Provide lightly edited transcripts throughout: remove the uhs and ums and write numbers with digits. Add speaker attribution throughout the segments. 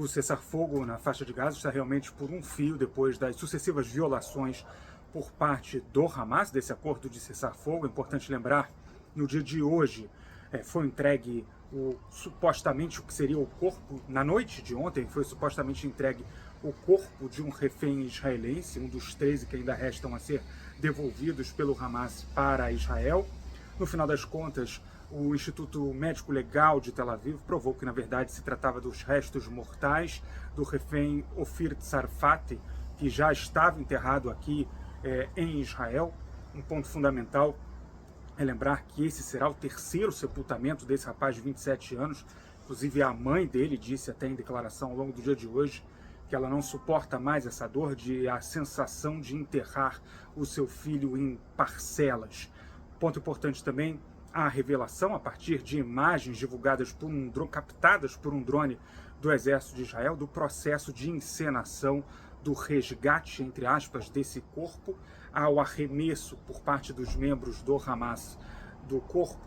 Speaker 1: o cessar-fogo na faixa de Gaza está realmente por um fio depois das sucessivas violações por parte do Hamas, desse acordo de cessar-fogo. É importante lembrar, no dia de hoje, foi entregue supostamente o que seria o corpo, na noite de ontem, foi supostamente entregue o corpo de um refém israelense, um dos 13 que ainda restam a ser devolvidos pelo Hamas para Israel. No final das contas, o Instituto Médico Legal de Tel Aviv provou que, na verdade, se tratava dos restos mortais do refém Ofir Tsarfati, que já estava enterrado aqui em Israel. Um ponto fundamental é lembrar que esse será o terceiro sepultamento desse rapaz de 27 anos. Inclusive, a mãe dele disse até em declaração ao longo do dia de hoje que ela não suporta mais essa dor, a sensação de enterrar o seu filho em parcelas. Ponto importante também, a revelação a partir de imagens divulgadas por captadas por um drone do Exército de Israel, do processo de encenação do resgate, entre aspas, desse corpo, ao arremesso por parte dos membros do Hamas do corpo,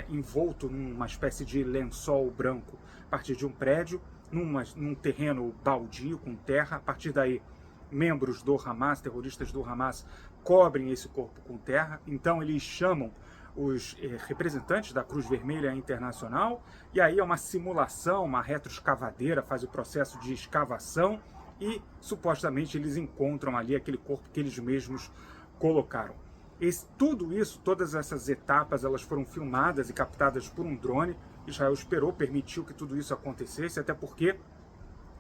Speaker 1: envolto numa espécie de lençol branco, a partir de um prédio, num terreno baldio, com terra. A partir daí, membros do Hamas, terroristas do Hamas, cobrem esse corpo com terra. Então eles chamam os representantes da Cruz Vermelha Internacional, e aí é uma simulação, uma retroescavadeira faz o processo de escavação e supostamente eles encontram ali aquele corpo que eles mesmos colocaram. Tudo isso, todas essas etapas, elas foram filmadas e captadas por um drone. Israel permitiu que tudo isso acontecesse, até porque,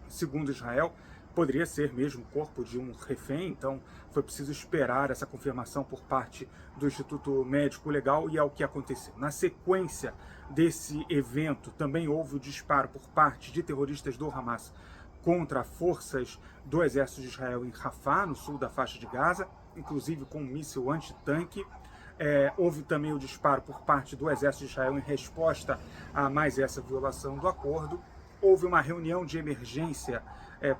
Speaker 1: segundo Israel, poderia ser mesmo o corpo de um refém, então foi preciso esperar essa confirmação por parte do Instituto Médico Legal, e é o que aconteceu. Na sequência desse evento, também houve o disparo por parte de terroristas do Hamas contra forças do Exército de Israel em Rafah, no sul da faixa de Gaza, inclusive com um míssil antitanque. Houve também o disparo por parte do Exército de Israel em resposta a mais essa violação do acordo. Houve uma reunião de emergência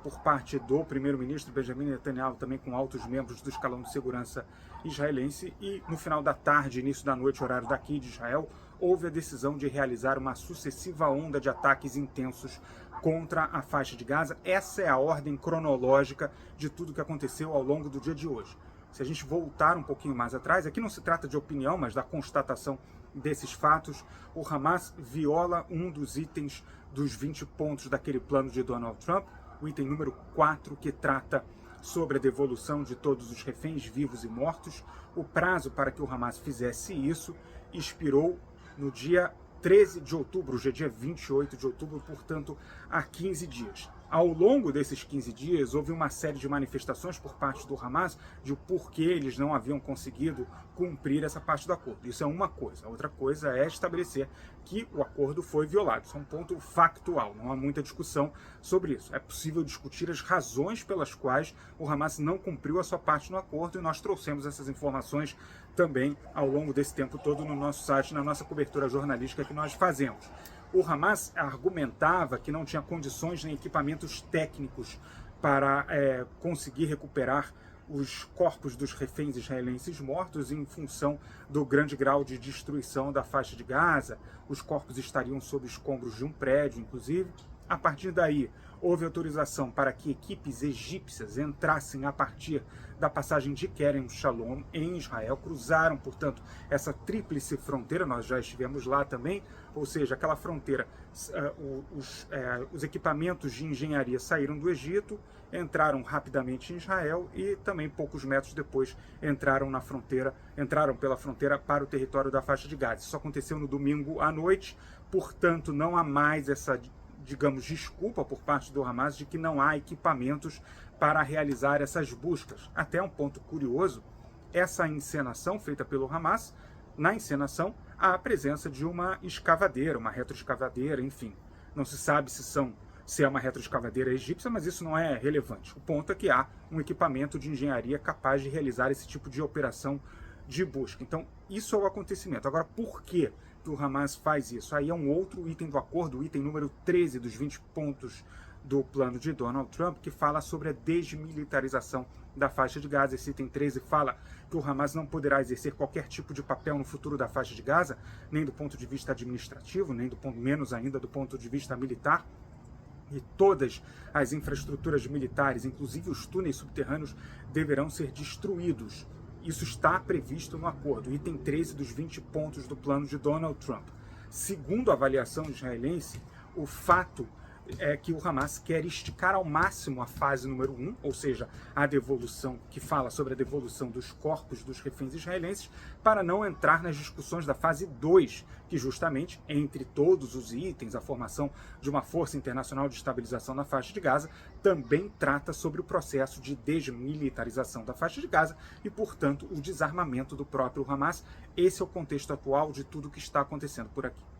Speaker 1: por parte do primeiro-ministro Benjamin Netanyahu, também com altos membros do escalão de segurança israelense, e no final da tarde, início da noite, horário daqui de Israel, houve a decisão de realizar uma sucessiva onda de ataques intensos contra a faixa de Gaza. Essa é a ordem cronológica de tudo que aconteceu ao longo do dia de hoje. Se a gente voltar um pouquinho mais atrás, aqui não se trata de opinião, mas da constatação desses fatos, o Hamas viola um dos itens dos 20 pontos daquele plano de Donald Trump, o item número 4, que trata sobre a devolução de todos os reféns vivos e mortos. O prazo para que o Hamas fizesse isso expirou no dia 13 de outubro, hoje é dia 28 de outubro, portanto, há 15 dias. Ao longo desses 15 dias, houve uma série de manifestações por parte do Hamas de porquê eles não haviam conseguido cumprir essa parte do acordo. Isso é uma coisa. A outra coisa é estabelecer que o acordo foi violado. Isso é um ponto factual, não há muita discussão sobre isso. É possível discutir as razões pelas quais o Hamas não cumpriu a sua parte no acordo, e nós trouxemos essas informações também ao longo desse tempo todo no nosso site, na nossa cobertura jornalística que nós fazemos. O Hamas argumentava que não tinha condições nem equipamentos técnicos para conseguir recuperar os corpos dos reféns israelenses mortos em função do grande grau de destruição da faixa de Gaza. Os corpos estariam sob escombros de um prédio, inclusive. A partir daí, houve autorização para que equipes egípcias entrassem a partir da passagem de Kerem Shalom em Israel, cruzaram, portanto, essa tríplice fronteira, nós já estivemos lá também, ou seja, aquela fronteira, os equipamentos de engenharia saíram do Egito, entraram rapidamente em Israel e também poucos metros depois entraram pela fronteira para o território da faixa de Gaza. Isso aconteceu no domingo à noite, portanto, não há mais essa, digamos, desculpa por parte do Hamas de que não há equipamentos para realizar essas buscas. Até um ponto curioso, essa encenação feita pelo Hamas, na encenação há a presença de uma escavadeira, uma retroescavadeira, enfim. Não se sabe se é uma retroescavadeira egípcia, mas isso não é relevante. O ponto é que há um equipamento de engenharia capaz de realizar esse tipo de operação de busca. Então, isso é o acontecimento. Agora, por que o Hamas faz isso? Aí é um outro item do acordo, o item número 13 dos 20 pontos do plano de Donald Trump, que fala sobre a desmilitarização da faixa de Gaza. Esse item 13 fala que o Hamas não poderá exercer qualquer tipo de papel no futuro da faixa de Gaza, nem do ponto de vista administrativo, nem menos ainda do ponto de vista militar. e todas as infraestruturas militares, inclusive os túneis subterrâneos, deverão ser destruídos. Isso está previsto no acordo, item 13 dos 20 pontos do plano de Donald Trump. Segundo a avaliação israelense, o fato é que o Hamas quer esticar ao máximo a fase número 1, ou seja, a devolução, que fala sobre a devolução dos corpos dos reféns israelenses, para não entrar nas discussões da fase 2, que justamente, entre todos os itens, a formação de uma força internacional de estabilização na faixa de Gaza, também trata sobre o processo de desmilitarização da faixa de Gaza e, portanto, o desarmamento do próprio Hamas. Esse é o contexto atual de tudo o que está acontecendo por aqui.